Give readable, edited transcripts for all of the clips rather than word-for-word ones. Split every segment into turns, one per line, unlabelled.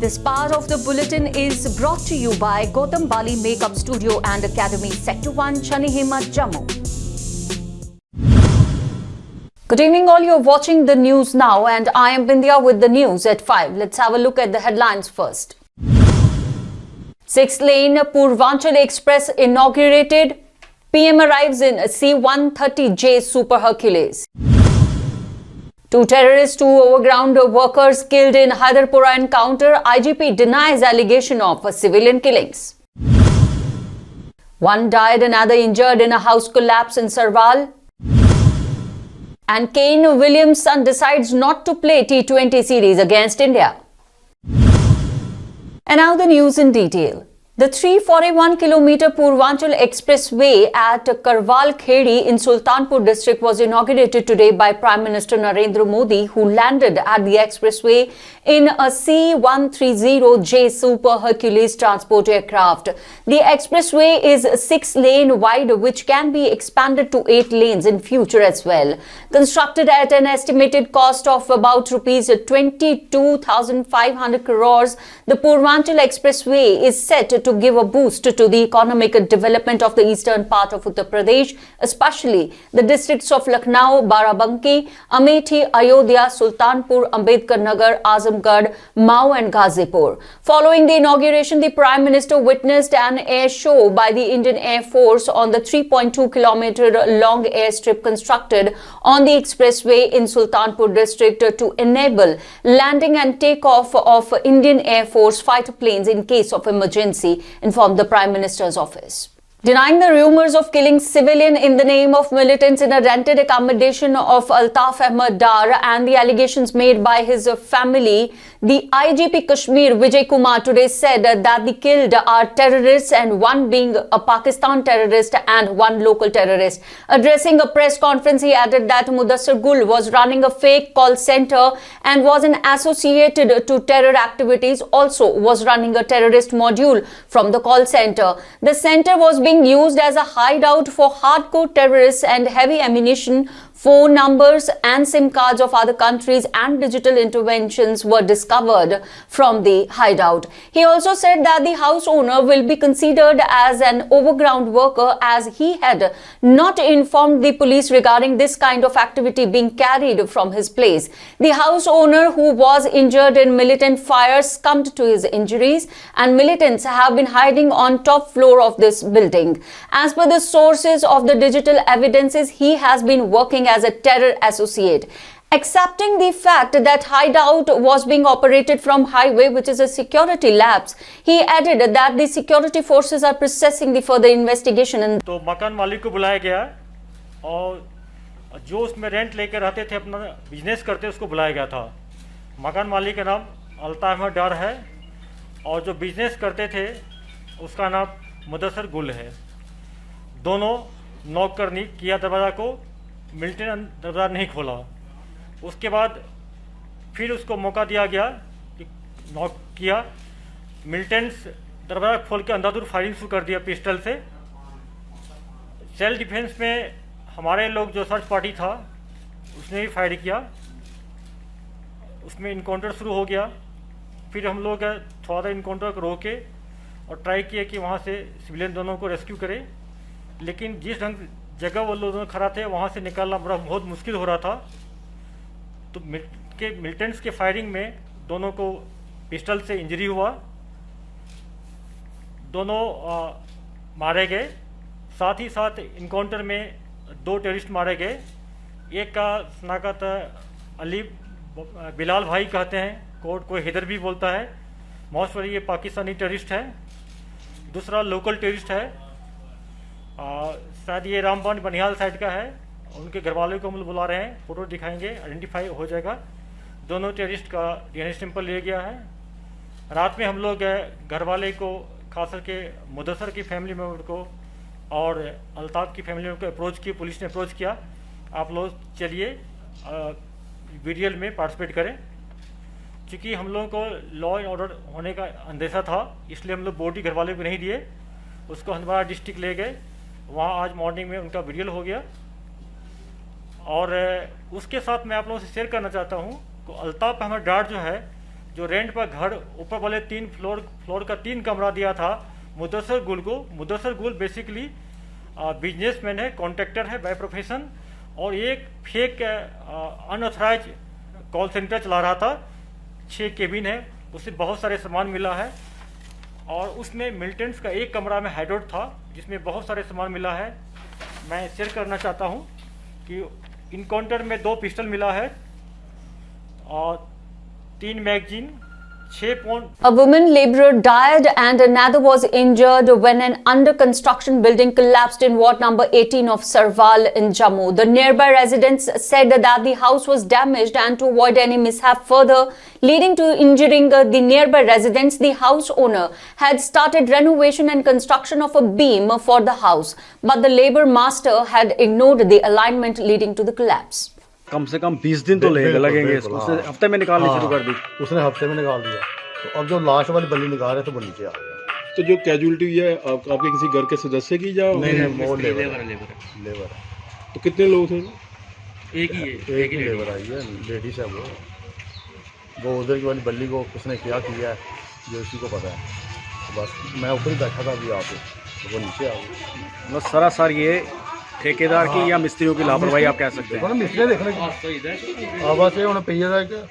This part of the bulletin is brought to you by Gautam Bali Makeup Studio and Academy, Sector 1, Chanihima, Jammu. Good evening all, you're watching the news now and I am Bindya with the news at 5. Let's have a look at the headlines first. 6-lane Purvanchal Express inaugurated. PM arrives in C-130J Super Hercules. 2 terrorists, 2 overground workers killed in Hyderpura encounter. IGP denies allegation of civilian killings. 1 died, another injured in a house collapse in Sarwal. And Kane Williamson decides not to play T20 series against India. And now the news in detail. The 341-kilometer Purvanchal Expressway at Karwal Khedi in Sultanpur district was inaugurated today by Prime Minister Narendra Modi, who landed at the expressway in a C-130J Super Hercules transport aircraft. The expressway is 6-lane wide, which can be expanded to 8 lanes in future as well. Constructed at an estimated cost of about rupees 22,500 crores, the Purvanchal Expressway is set to give a boost to the economic development of the eastern part of Uttar Pradesh, especially the districts of Lucknow, Barabanki, Amethi, Ayodhya, Sultanpur, Ambedkar Nagar, Azamgarh, Mau and Ghazipur. Following the inauguration, the Prime Minister witnessed an air show by the Indian Air Force on the 3.2-kilometer long airstrip constructed on the expressway in Sultanpur district to enable landing and takeoff of Indian Air Force fighter planes in case of emergency, informed the Prime Minister's office. Denying the rumors of killing civilian in the name of militants in a rented accommodation of Altaf Ahmed Dar and the allegations made by his family, the IGP Kashmir Vijay Kumar today said that the killed are terrorists, and one being a Pakistan terrorist and one local terrorist. Addressing a press conference, he added that Mudassir Gul was running a fake call center and was an associated to terror activities, also was running a terrorist module from the call center. The center was being used as a hideout for hardcore terrorists, and heavy ammunition, phone numbers and SIM cards of other countries and digital interventions were discovered from the hideout. He also said that the house owner will be considered as an overground worker, as he had not informed the police regarding this kind of activity being carried from his place. The house owner, who was injured in militant fire, succumbed to his injuries, and militants have been hiding on top floor of this building. As per the sources of the digital evidences, he has been working as a terror associate. Accepting the fact that hideout was being operated from highway, which is a security lapse, he added that the security forces are processing the further investigation.
तो मकान मालिक को बुलाया गया और जो उसमें rent लेकर रहते थे, अपना बिजनेस करते, उसको बुलाया गया था। मकान मालिक का नाम अल्ताफ अहमद डार है और जो बिजनेस करते थे उसका नाम मुदस्सिर गुल है। दोनों नॉक करनी किया दरवाज़ा को, मिलिटेंट दरवाज़ा नहीं खोला। उसके बाद फिर उसको मौका दिया गया कि नॉक किया, मिलिटेंट्स दरवाज़ा खोल के अंधाधुंध फायरिंग शुरू कर दिया पिस्टल से। सेल्फ डिफेंस में हमारे लोग, जो सर्च पार्टी था, उसने भी फायर किया, उसमें इनकाउंटर शुरू हो गया। फिर हम लोग थोड़ा सा इनकाउंटर को रोके और ट्राई किए कि वहाँ से सिविलियन दोनों को रेस्क्यू करें, लेकिन जिस ढंग जगह वो लोग खड़ा थे वहाँ से निकालना बहुत मुश्किल हो रहा था। तो मिलिटेंट्स के फायरिंग में दोनों को पिस्टल से इंजरी हुआ, दोनों मारे गए। साथ ही साथ इनकाउंटर में 2 टेररिस्ट मारे गए। एक का शनाख्त अली बिलाल भाई कहते हैं, कोर्ट को हैदर भी बोलता है, मोस्ट ये पाकिस्तानी टेररिस्ट है। दूसरा लोकल टेररिस्ट है, शायद ये रामबन बनिहाल साइड का है। उनके घर वालों को हम लोग बुला रहे हैं, फोटो दिखाएंगे, आइडेंटिफाई हो जाएगा। दोनों टेररिस्ट का डीएनए सैंपल लिया गया है। रात में हम लोग घर वाले को, खास करके मुदस्सिर की फैमिली मेम्बर को और अल्ताफ की फैमिली मेम्बर को अप्रोच की, पुलिस ने अप्रोच किया, आप लोग चलिए वीडियल में पार्टिसिपेट करें। क्योंकि हम लोगों को लॉ एंड ऑर्डर होने का अंदेशा था, इसलिए हम लोग बॉडी घर वाले को नहीं दिए, उसको हंदवाड़ा डिस्ट्रिक्ट ले गए। वहाँ आज मॉर्निंग में उनका वीडियल हो गया। और उसके साथ मैं आप लोगों से शेयर करना चाहता हूँ कि अल्ताफ अहमद डार जो है, जो रेंट पर घर ऊपर वाले 3 फ्लोर का 3 कमरा दिया था मुदस्सर गुल को। मुदस्सर गुल बेसिकली बिजनेसमैन है, कॉन्ट्रैक्टर है बाय प्रोफेशन, और एक फेक अनऑथराइज कॉल सेंटर चला रहा था। 6 केबिन है, उससे बहुत सारे सामान मिला है, और उसमें मिलिटेंट्स का एक कमरा में हाइडआउट था जिसमें बहुत सारे सामान मिला है। मैं शेयर करना चाहता हूं कि इनकाउंटर में 2 पिस्टल मिला है और 3 magazine, 6 point.
A woman laborer died and another was injured when an under-construction building collapsed in ward number 18 of Sarwal in Jammu. The nearby residents said that the house was damaged, and to avoid any mishap further leading to injuring the nearby residents, the house owner had started renovation and construction of a beam for the house, but the labor master had ignored the alignment leading to the collapse.
कम से कम 20 दिन तो लगेंगे इसको। उसने हफ्ते में निकालनी शुरू कर दी।
उसने हफ्ते में निकाल दिया, तो अब जो लास्ट वाली बल्ली निकाल रहे थे वो नीचे आ गया।
तो जो कैजुअलिटी हुई है आपके किसी घर के सदस्य की या
नहीं वो लेबर।
तो कितने लोग थे?
एक ही लेबर आई है, लेडीज है वो उधर की वाली बल्ली को किसने क्या किया है जो इसी को पता है। तो बस मैं ऊपर ही बैठा था अभी आके, तो वो नीचे आ गया।
बस सरासर ये ठेकेदार की या मिस्त्रियों की लापरवाही आप कह सकते हैं।
मिस्त्री देखने की आवाज़ है, उन्हें पहिया जाए क्या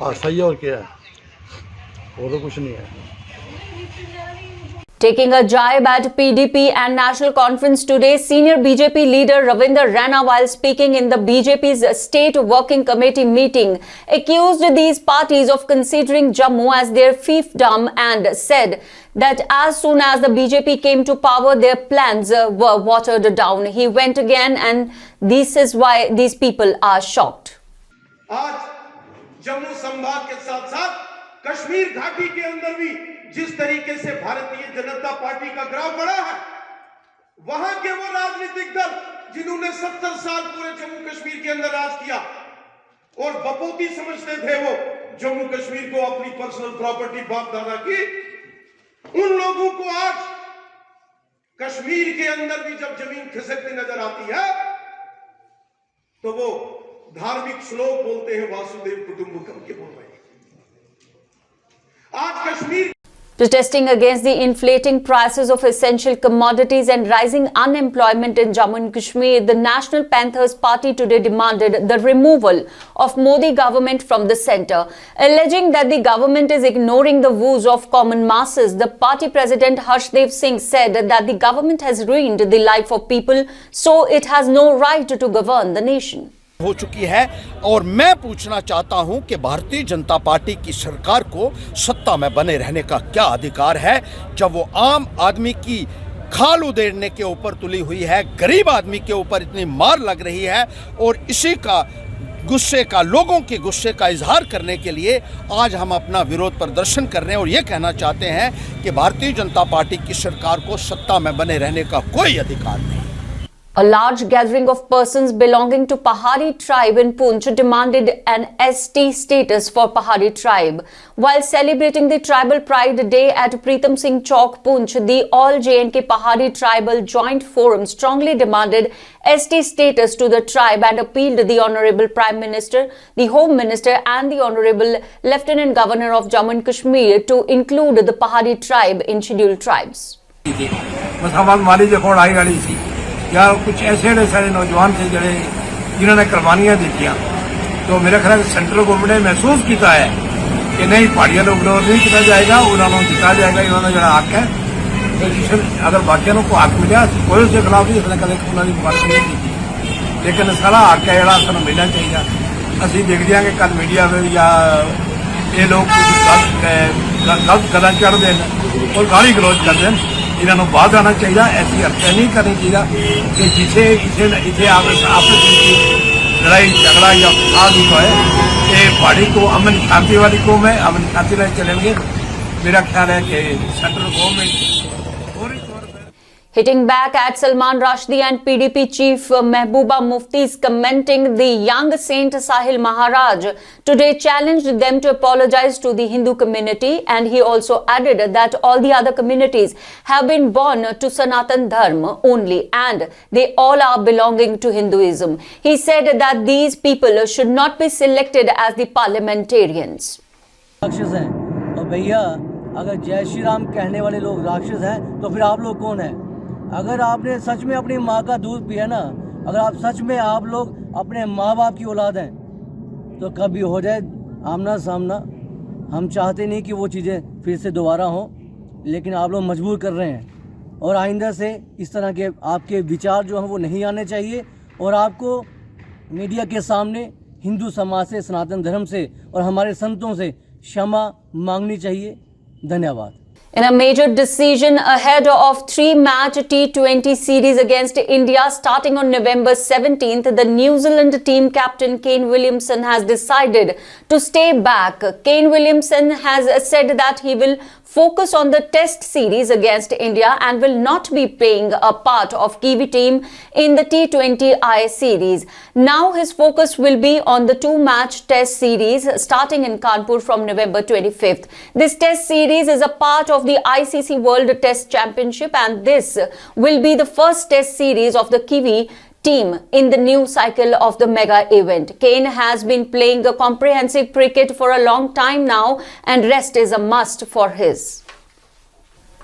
हादसा ही है और क्या है, वो तो कुछ नहीं है।
Taking a jibe at PDP and National Conference today, senior BJP leader Ravinder Rana, while speaking in the BJP's State Working Committee meeting, accused these parties of considering Jammu as their fiefdom and said that as soon as the BJP came to power, their plans were watered down. He went again, and this is why these people are shocked.
आज जम्मू संभाग के साथ साथ कश्मीर घाटी के अंदर भी जिस तरीके से भारतीय जनता पार्टी का ग्राफ बढ़ा है, वहां के वो राजनीतिक दल जिन्होंने 70 साल पूरे जम्मू कश्मीर के अंदर राज किया और बपोती समझते थे वो जम्मू कश्मीर को अपनी पर्सनल प्रॉपर्टी बाप दादा की, उन लोगों को आज कश्मीर के अंदर भी जब जमीन खिसकती नजर आती है तो वो धार्मिक श्लोक बोलते हैं, वासुदेव कुटुंबकम के बोल रहे हैं। आज Kashmir
Protesting against the inflating prices of essential commodities and rising unemployment in Jammu and Kashmir, the National Panthers Party today demanded the removal of Modi government from the centre. Alleging that the government is ignoring the woes of common masses, the party president Harshdev Singh said that the government has ruined the life of people, so it has no right to govern the nation.
हो चुकी है और मैं पूछना चाहता हूं कि Bharatiya Janata party की सरकार को सत्ता में बने रहने का क्या अधिकार है जब वो आम आदमी की खाल उधेड़ने के ऊपर तुली हुई है, गरीब आदमी के ऊपर इतनी मार लग रही है। और इसी का गुस्से का, लोगों के गुस्से का इजहार करने के लिए आज हम अपना विरोध प्रदर्शन कर रहे हैं और ये कहना चाहते हैं कि भारतीय जनता पार्टी की सरकार को सत्ता में बने रहने का कोई अधिकार नहीं।
A large gathering of persons belonging to Pahari tribe in Poonch demanded an ST status for Pahari tribe. While celebrating the Tribal Pride Day at Pritam Singh Chowk, Poonch, the All JNK Pahari Tribal Joint Forum strongly demanded ST status to the tribe and appealed the Honorable Prime Minister, the Home Minister and the Honorable Lieutenant Governor of Jammu and Kashmir to include the Pahari tribe in scheduled tribes.
या कुछ ऐसे सारे नौजवान थे जड़े जिन्होंने कुर्बानियां दी, तो मेरा ख्याल सेंट्रल गवर्नमेंट ने महसूस किया है कि नहीं पहाड़ियों को इग्नोर नहीं किया जाएगा, उन्होंने जिता जाएगा, इन्होंने जो हक है तो अगर बाकियों को हक मिले कोई उसके खिलाफ नहीं, इसने कभी उन्होंने बात नहीं की, लेकिन सारा हक है जो सू मिलना चाहिए। असं देखते हैं कि कल मीडिया में या ये लोग गलत गल चढ़ते हैं और गाली गलौज करते हैं, इन्होंने बाहर आना चाहिए। ऐसी हत्या नहीं करनी चाहिए कि जिसे इतने आपस लड़ाई झगड़ा या फसाद हुआ है। ये पहाड़ी को अमन शांति वाली कौम है, अमन शांति में चलेंगे। मेरा ख्याल है कि central government
Hitting back at Salman Rushdie and PDP chief Mehbooba Mufti's commenting, the young Saint Sahil Maharaj today challenged them to apologize to the Hindu community, and he also added that all the other communities have been born to Sanatan Dharma only and they all are belonging to Hinduism. He said that these people should not be selected as the parliamentarians.
राक्षस हैं। और भैया अगर जय श्री राम कहने वाले लोग राक्षस हैं तो फिर आप लोग कौन हैं? अगर आपने सच में अपनी माँ का दूध पिया ना, अगर आप सच में आप लोग अपने माँ बाप की औलाद हैं, तो कभी हो जाए आमना सामना। हम चाहते नहीं कि वो चीज़ें फिर से दोबारा हों, लेकिन आप लोग मजबूर कर रहे हैं। और आइंदा से इस तरह के आपके विचार जो हैं वो नहीं आने चाहिए। और आपको मीडिया के सामने हिंदू समाज से, सनातन धर्म से और हमारे संतों से क्षमा मांगनी चाहिए। धन्यवाद।
In a major decision ahead of 3-match T20 series against India starting on November 17th, the New Zealand team captain Kane Williamson has decided to stay back. Kane Williamson has said that he will focus on the test series against India and will not be playing a part of Kiwi team in the T20I series. Now his focus will be on the 2-match test series starting in Kanpur from November 25th. This test series is a part of the ICC World Test Championship, and this will be the first test series of the Kiwi team in the new cycle of the mega event. Kane has been playing a comprehensive cricket for a long time now, and rest is a must for his.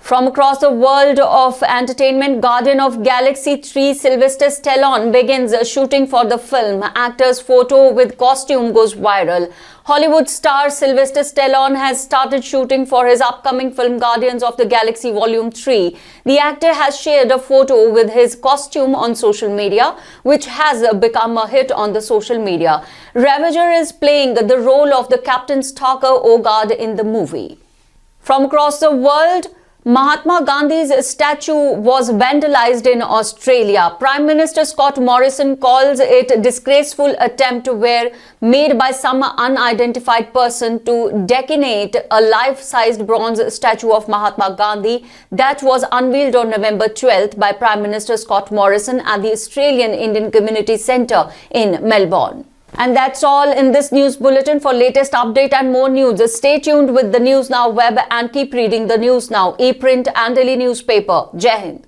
From across the world of entertainment, Guardian of Galaxy 3 Sylvester Stallone begins shooting for the film. Actor's photo with costume goes viral. Hollywood star Sylvester Stallone has started shooting for his upcoming film Guardians of the Galaxy Volume 3. The actor has shared a photo with his costume on social media, which has become a hit on the social media. Ravager is playing the role of the Captain Stalker Ogard in the movie. From across the world, Mahatma Gandhi's statue was vandalized in Australia. Prime Minister Scott Morrison calls it a disgraceful attempt made by some unidentified person to decorate a life-sized bronze statue of Mahatma Gandhi that was unveiled on November 12th by Prime Minister Scott Morrison at the Australian Indian Community Centre in Melbourne. And that's all in this news bulletin. For latest update and more news, stay tuned with the News Now web and keep reading the News Now e-print and daily newspaper. Jai Hind.